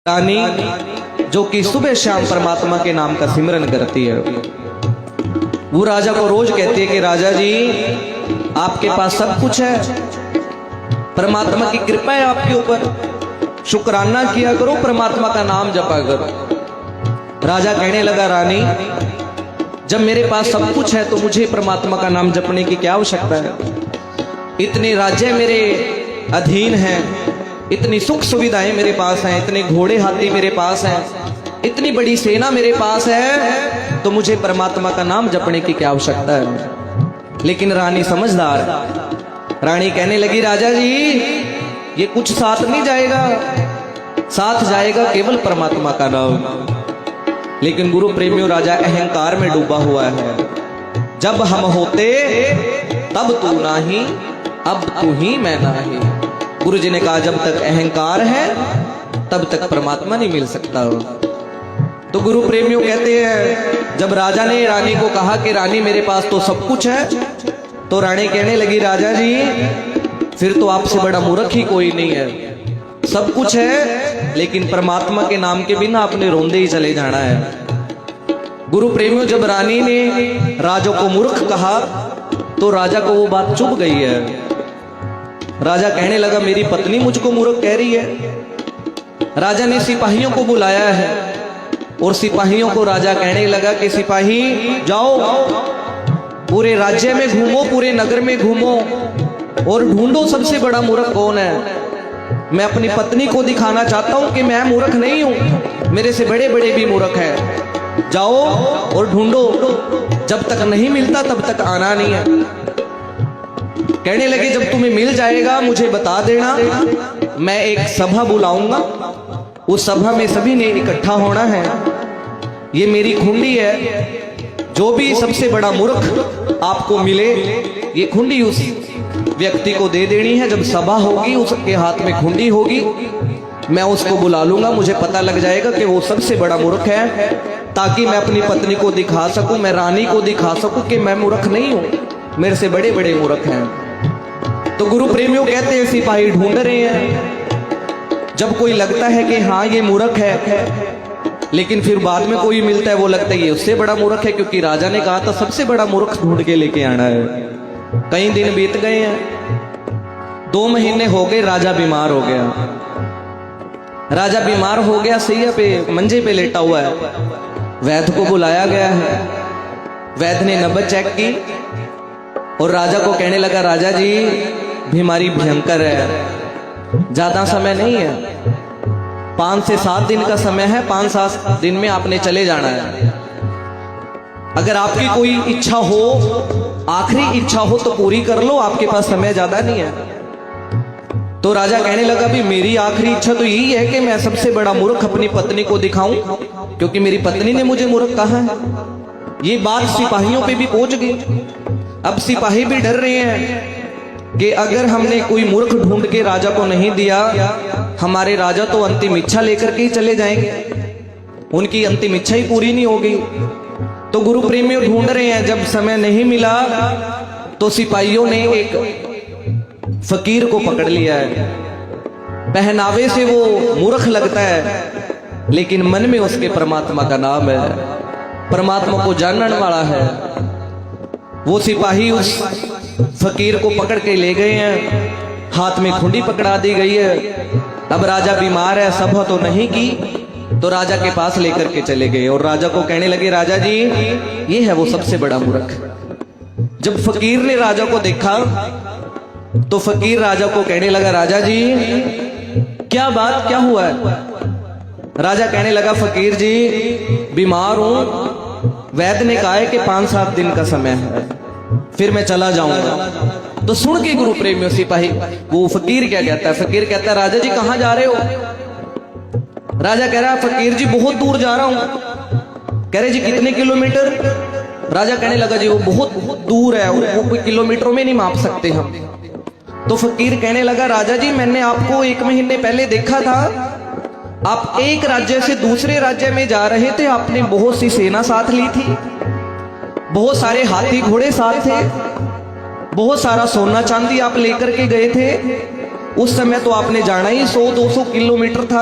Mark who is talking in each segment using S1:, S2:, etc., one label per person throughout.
S1: रानी जो कि सुबह शाम परमात्मा के नाम का सिमरन करती है, वो राजा को रोज कहती है कि राजा जी आपके पास सब कुछ है, परमात्मा की कृपा है आपके ऊपर, शुक्राना किया करो, परमात्मा का नाम जपा करो। राजा कहने लगा रानी जब मेरे पास सब कुछ है तो मुझे परमात्मा का नाम जपने की क्या आवश्यकता है। इतने राज्य मेरे अधीन हैं, इतनी सुख सुविधाएं मेरे पास हैं, इतने घोड़े हाथी मेरे पास हैं, इतनी बड़ी सेना मेरे पास है, तो मुझे परमात्मा का नाम जपने की क्या आवश्यकता है। लेकिन रानी समझदार, रानी कहने लगी राजा जी ये कुछ साथ नहीं जाएगा, साथ जाएगा केवल परमात्मा का नाम। लेकिन गुरु प्रेमियों राजा अहंकार में डूबा हुआ है। जब हम होते तब तू नाही, अब तू ही मैं नाही। गुरु जी ने कहा जब तक अहंकार है तब तक परमात्मा नहीं मिल सकता। तो गुरु प्रेमियों कहते हैं जब राजा ने रानी को कहा कि रानी मेरे पास तो सब कुछ है, तो रानी कहने लगी राजा जी फिर तो आपसे बड़ा मूर्ख ही कोई नहीं है। सब कुछ है लेकिन परमात्मा के नाम के बिना आपने रोंदे ही चले जाना है। गुरु प्रेमियों जब रानी ने राजा को मूर्ख कहा तो राजा को वो बात चुभ गई है। राजा कहने लगा मेरी पत्नी मुझको मूर्ख कह रही है। राजा ने सिपाहियों को बुलाया है और सिपाहियों को राजा कहने लगा कि सिपाही जाओ पूरे राज्य में घूमो, पूरे नगर में घूमो और ढूंढो सबसे बड़ा मूर्ख कौन है। मैं अपनी पत्नी को दिखाना चाहता हूं कि मैं मूर्ख नहीं हूं, मेरे से बड़े बड़े भी मूर्ख हैं। जाओ और ढूंढो, जब तक नहीं मिलता तब तक आना नहीं है। कहने लगे जब तुम्हें मिल जाएगा मुझे बता देना, मैं एक सभा बुलाऊंगा, उस सभा में सभी ने इकट्ठा होना है। ये मेरी खुंडी है, जो भी सबसे बड़ा मूर्ख आपको मिले ये खुंडी उस व्यक्ति को दे देनी है। जब सभा होगी उसके हाथ में खुंडी होगी, मैं उसको बुला लूंगा, मुझे पता लग जाएगा कि वो सबसे बड़ा मूर्ख है, ताकि मैं अपनी पत्नी को दिखा सकूं, मैं रानी को दिखा सकूं कि मैं मूर्ख नहीं हूं, मेरे से बड़े बड़े मूर्ख हैं। तो गुरु प्रेमियों कहते हैं सिपाही ढूंढ रहे हैं। जब कोई लगता है कि हाँ ये मूर्ख है, लेकिन फिर बाद में कोई मिलता है वो लगता है ये उससे बड़ा मूर्ख है, क्योंकि राजा ने कहा था सबसे बड़ा मूर्ख ढूंढ के लेके आना है। कई दिन बीत गए हैं, 2 महीने हो गए, राजा बीमार हो गया। राजा बीमार हो गया, सैया पे मंजे पे लेटा हुआ है। वैद्य को बुलाया गया है। वैद्य ने नब्ज चेक की और राजा को कहने लगा राजा जी बीमारी भयंकर है, ज्यादा समय नहीं है, 5 से 7 दिन का समय है, 5-7 दिन में आपने चले जाना है। अगर आपकी कोई इच्छा हो, आखिरी इच्छा हो तो पूरी कर लो, आपके पास समय ज्यादा नहीं है। तो राजा कहने लगा भी मेरी आखिरी इच्छा तो यही है कि मैं सबसे बड़ा मूर्ख अपनी पत्नी को दिखाऊं, क्योंकि मेरी पत्नी ने मुझे मूर्ख कहा है। ये बात सिपाहियों पे भी पहुंच गई। अब सिपाही भी डर रहे हैं कि अगर हमने कोई मूर्ख ढूंढ के राजा को नहीं दिया, हमारे राजा तो अंतिम इच्छा लेकर के ही चले जाएंगे, उनकी अंतिम इच्छा ही पूरी नहीं होगी। तो गुरु प्रेमियों ढूंढ रहे हैं। जब समय नहीं मिला तो सिपाहियों ने एक फकीर को पकड़ लिया है। पहनावे से वो मूर्ख लगता है, लेकिन मन में उसके परमात्मा का नाम है, परमात्मा को जानने वाला है। वो सिपाही उस फकीर को पकड़ के ले गए हैं, हाथ में खुंडी पकड़ा दी गई है। अब राजा बीमार है, सभा तो नहीं की, तो राजा के पास लेकर के चले गए और राजा को कहने लगे राजा जी ये है वो सबसे बड़ा मूर्ख। जब फकीर ने राजा को देखा तो फकीर राजा को कहने लगा राजा जी क्या बात, क्या हुआ है। राजा कहने लगा फकीर जी बीमार हूं, वैद्य ने कहा है कि 5-7 दिन का समय है, फिर मैं चला जाऊंगा। तो सुन के गुरु प्रेमियों सिपाही वो फकीर क्या कहता है, फकीर कहता है राजा जी कहां जा रहे हो। राजा कह रहा है फकीर जी बहुत दूर जा रहा हूं। कह रहे जी कितने किलोमीटर। राजा कहने लगा जी वो बहुत दूर है, वो कोई किलोमीटरों में नहीं माप सकते हम। तो फकीर कहने लगा राजा जी मैंने आपको 1 महीने पहले देखा था, आप एक राज्य से दूसरे राज्य में जा रहे थे, आपने बहुत सी सेना साथ ली थी, बहुत सारे हाथी घोड़े साथ थे, बहुत सारा सोना चांदी आप लेकर के गए थे, उस समय तो आपने जाना ही 100-200 किलोमीटर था,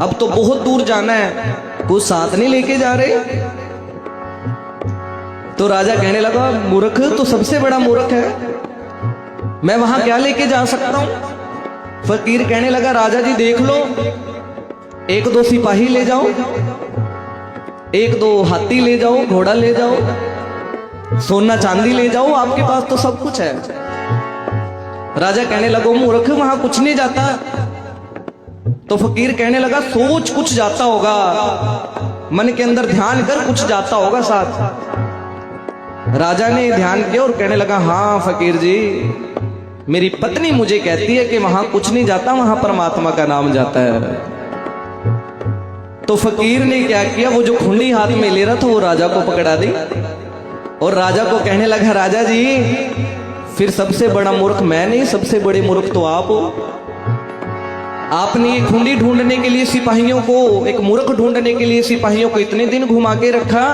S1: अब तो बहुत दूर जाना है, कुछ साथ नहीं लेके जा रहे। तो राजा कहने लगा, मूर्ख तो सबसे बड़ा मूर्ख है, मैं वहां क्या लेके जा सकता हूं। फकीर कहने लगा, राजा जी देख लो, 1-2 सिपाही ले जाओ, 1-2 हाथी ले जाओ, घोड़ा ले जाओ, सोना चांदी ले जाओ, आपके पास तो सब कुछ है। राजा कहने लगा, मूर्ख वहां कुछ नहीं जाता। तो फकीर कहने लगा, सोच कुछ जाता होगा, मन के अंदर ध्यान कर कुछ जाता होगा साथ। राजा ने ध्यान किया और कहने लगा, हाँ फकीर जी, मेरी पत्नी मुझे कहती है कि वहां कुछ नहीं जाता, वहां परमात्मा का नाम जाता है। तो फकीर ने क्या किया, वो जो खुंडी हाथ में ले रहा था वो राजा को पकड़ा दी और राजा को कहने लगा, राजा जी फिर सबसे बड़ा मूर्ख मैं नहीं, सबसे बड़े मूर्ख तो आप हो। आपने ये खुंडी ढूंढने के लिए सिपाहियों को, एक मूर्ख ढूंढने के लिए सिपाहियों को इतने दिन घुमा के रखा,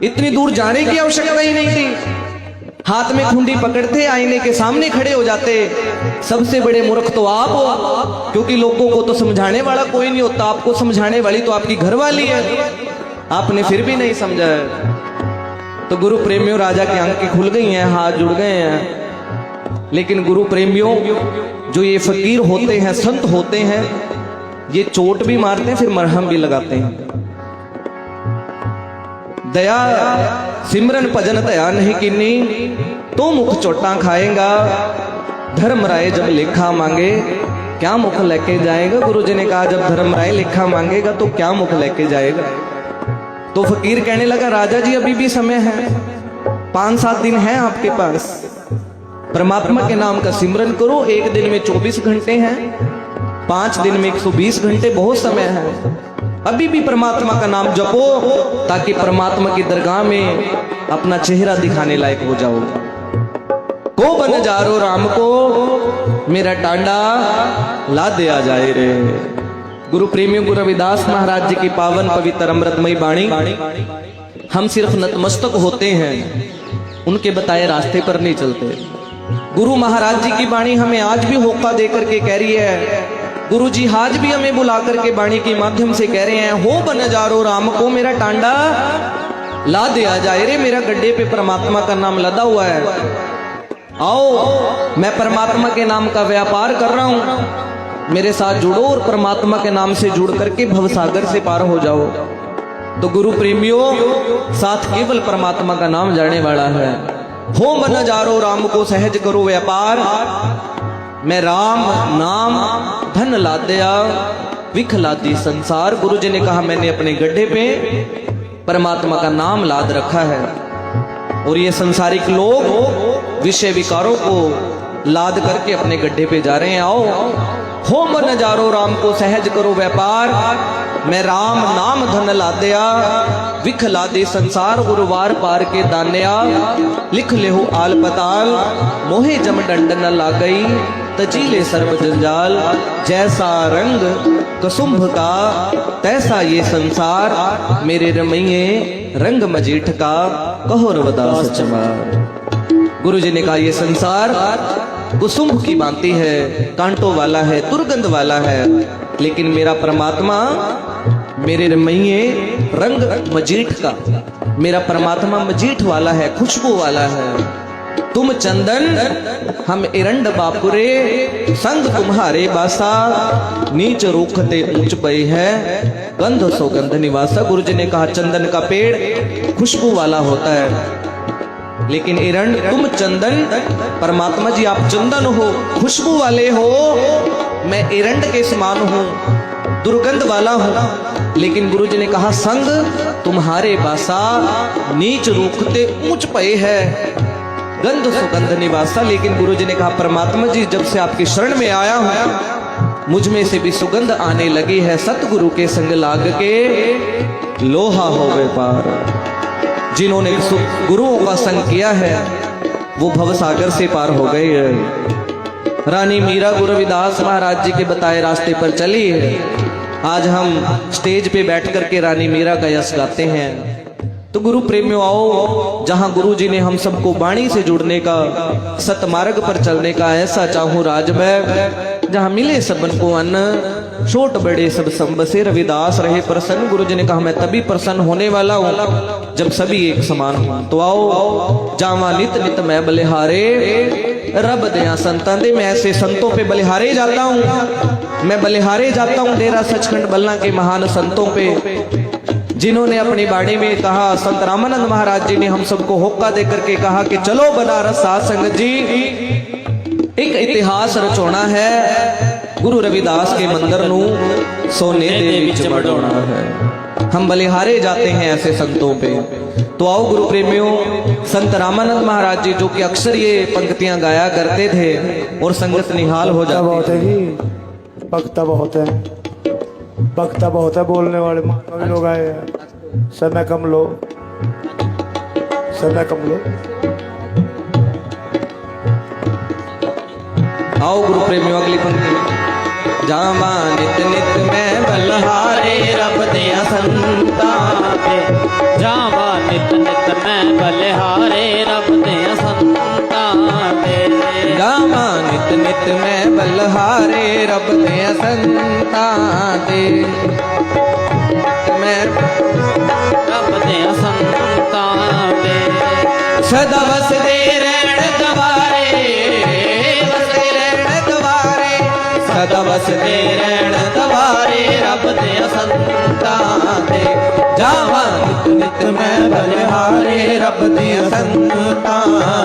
S1: इतनी दूर जाने की आवश्यकता ही नहीं थी। हाथ में खुंडी पकड़ते, आईने के सामने खड़े हो जाते। सबसे बड़े मूर्ख तो आप हो, क्योंकि लोगों को तो समझाने वाला कोई नहीं होता, आपको समझाने वाली तो आपकी घरवाली है, आपने फिर भी नहीं समझा है। तो गुरु प्रेमियों, राजा की आंखें खुल गई हैं, हाथ जुड़ गए हैं। लेकिन गुरु प्रेमियों, जो ये फकीर होते हैं, संत होते हैं, ये चोट भी मारते हैं, फिर मरहम भी लगाते हैं। दया सिमरन भजन दया नहीं कीनी, तो मुख चोटा खाएगा। धर्म राय जब लेखा मांगे, क्या मुख लेके जाएगा। गुरु जी ने कहा, जब धर्म राय लेखा मांगेगा तो क्या मुख लेके जाएगा। तो फकीर कहने लगा, राजा जी अभी भी समय है, 5-7 दिन है आपके पास, परमात्मा के नाम का सिमरन करो। 1 दिन में 24 घंटे हैं, 5 दिन में 120 घंटे, बहुत समय है। अभी भी परमात्मा का नाम जपो, ताकि परमात्मा की दरगाह में अपना चेहरा दिखाने लायक हो जाओ। को बन जारो राम को, मेरा टांडा ला दिया जाए रे। गुरु प्रेमियों, गुरु रविदास महाराज जी की पावन पवित्र अमृतमयी बाणी, हम सिर्फ नतमस्तक होते हैं, उनके बताए रास्ते पर नहीं चलते। गुरु महाराज जी की बाणी हमें आज भी होका देकर के कह रही है, गुरु जी आज भी हमें बुलाकर के बाणी के माध्यम से कह रहे हैं, हो बन जारो राम को, मेरा टांडा ला दिया जाए रे। मेरा गड्ढे पे परमात्मा का नाम लदा हुआ है, आओ मैं परमात्मा के नाम का व्यापार कर रहा हूं, मेरे साथ जुड़ो और परमात्मा के नाम से जुड़ करके भवसागर से पार हो जाओ। तो गुरु प्रेमियों, साथ केवल परमात्मा का नाम जाने वाला है। हो बन जारो राम को, सहज करो व्यापार, मैं राम नाम धन लादया, विख लादी संसार। गुरु जी ने कहा, मैंने अपने गड्ढे पे परमात्मा का नाम लाद रखा है, और ये संसारिक लोग विषय विकारों को लाद करके अपने गड्ढे पे जा रहे हैं। आओ हो मन जारो राम को, सहज करो व्यापार, मैं राम नाम धन लादया, विख लादी संसार। गुरुवार पार के दान्या, लिख ले हो आल पताल, मोहे जम डंड न ला गई, तजीले सर्व जंजाल। जैसा रंग कसुंभ का, तैसा ये संसार, मेरे रमैये रंग मजीठ का, कहो रविदास चमार। गुरु जी ने कहा, ये संसार कुसुंभ की भांति है, कांटों वाला है, दुर्गंध वाला है, लेकिन मेरा परमात्मा मेरे रमैये रंग मजीठ का, मेरा परमात्मा मजीठ वाला है, खुशबू वाला है। तुम चंदन हम एरंड बापुरे, संग तुम्हारे बासा, नीच रूखते ऊंच पई है, गंध सौगंध निवासा। गुरु जी ने कहा, चंदन का पेड़ खुशबू वाला होता है, लेकिन एरंड तुम चंदन, परमात्मा जी आप चंदन हो, खुशबू वाले हो, मैं एरंड के समान हूं, दुर्गंध वाला हूं। लेकिन गुरु जी ने कहा, संग तुम्हारे बासा, नीच रूखते ऊंच पे है, गंध सुगंध निवासा। लेकिन गुरु जी ने कहा, परमात्मा जी जब से आपकी शरण में आया हूं, मुझ में से भी सुगंध आने लगी है। सतगुरु के संग लाग के लोहा हो गए पार। जिन्होंने गुरुओं का संग किया है, वो भवसागर से पार हो गए हैं। रानी मीरा गुरु रविदास महाराज जी के बताए रास्ते पर चली है। आज हम स्टेज पे बैठ करके रानी मीरा का यश गाते हैं। तो गुरु प्रेमियों, आओ जहां गुरु जी ने हम सबको वाणी से जुड़ने का, सतमार्ग पर चलने का ऐसा चाहूं राज मैं, जहाँ मिले सबन को अन्न, छोट बड़े सब संबसे, रविदास रहे प्रसन्न। गुरु जी ने कहा मैं तभी प्रसन्न होने वाला हूँ जब सभी एक समान हो। तो आओ जावा नित नित मैं बलिहारे, रब दया संतान दे। मैं ऐसे संतों पे बलिहारे जाता हूँ, मैं बलिहारे जाता हूँ डेरा सचखंड बल्ला के महान संतों पे, जिन्होंने अपनी बाणी में कहा। संत रामानंद महाराज जी ने हम सबको होक्का दे करके कहा कि चलो बनारस साध संगत जी, एक इतिहास रचोना है, गुरु रविदास के मंदिर नू सोने दे विच बढ़ाना है। हम बलिहारे जाते हैं ऐसे संतों पे। तो आओ गुरु प्रेमियों, संत रामानंद महाराज जी जो कि अक्सर ये पंक्तियां गाया करते थे और संगत निहाल हो जाती
S2: बहुत है जी, वक्ता बहुत है, वक्ता बहुत है, बोलने वाले भी लोग आए हैं। समय कम लो, समय कम लो।
S1: आओ गुरु प्रेमियों अगली पंक्ति में। जावा नित नित मैं बलिहारे, रब दिया संता
S3: ते जावा नित नित मैं बलिहारे, रब दिया संता ते
S1: जावा नित नित मैं बलिहारे, रब दिया संता दे। मैं
S3: रब दिया संता ते
S1: सदा वसदे रहण द्वारे, वसदे रहण द्वारे, सदा वसदे रहण द्वारे, रब दिया संता दे। जावा नित नित मैं बलिहारे, रब दिया संता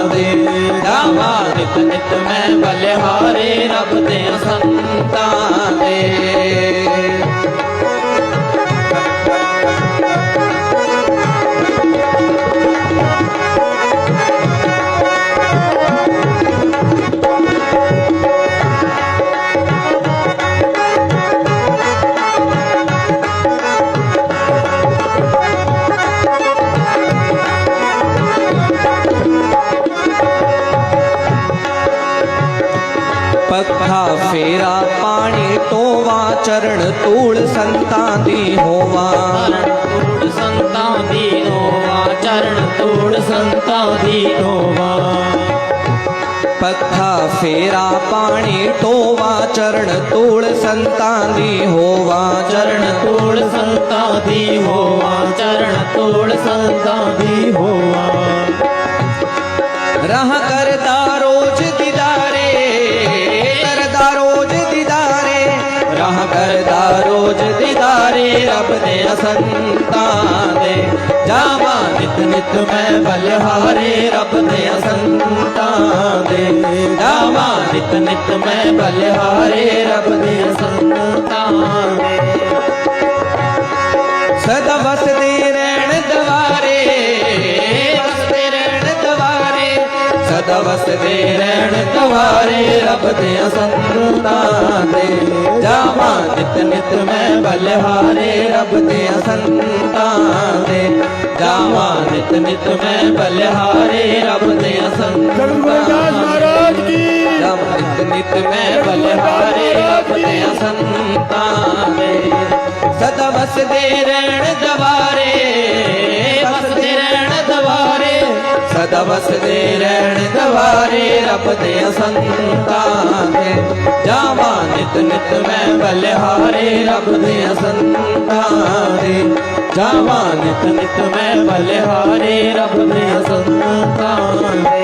S1: दे। जावा
S3: नित नित मैं बलिहारे, रब दिया संता
S1: दे। पखा फेरा पानी टोवा, चरण तूड़ संतां दी होवा।
S3: तूड़ संता दी होवा, चरण तूड़ संता दी होवा।
S1: पखा फेरा पानी टोवा, चरण तूड़ संतां दी होवा।
S3: चरण तूड़ संता दी होवा, चरण तूड़ संता दी होवा।
S1: राह करदा रोज दीदारे, करदा रोज दीदारे, राह करदा रोज दीदारे, रब दे संतां दे। जावा नित नित मैं बलिहारे, रब दे संतां दे। जावा नित नित मैं बलिहारे, रब दे संतां दे। सदा वसदे रहण द्वारे, वसदे रहण द्वारे, सदा वसदे रहण द्वारे, रब दे संतां दे। जावा नित नित मैं बलिहारे, रब दे संतां दे। जावा नित नित मैं बलिहारे, रब दे संतां
S2: महाराज की
S1: जावा नित नित मैं बलिहारे, रब दे संतां दे। सदा वसदे रहण द्वारे, वसदे रहण द्वारे, सदा वसदे रहण द्वारे, रब दे संतां दे। जावा नित नित मैं बलिहारे, रब दे संतां दे। जावा नित नित मैं बलिहारे, रब दे संतां दे।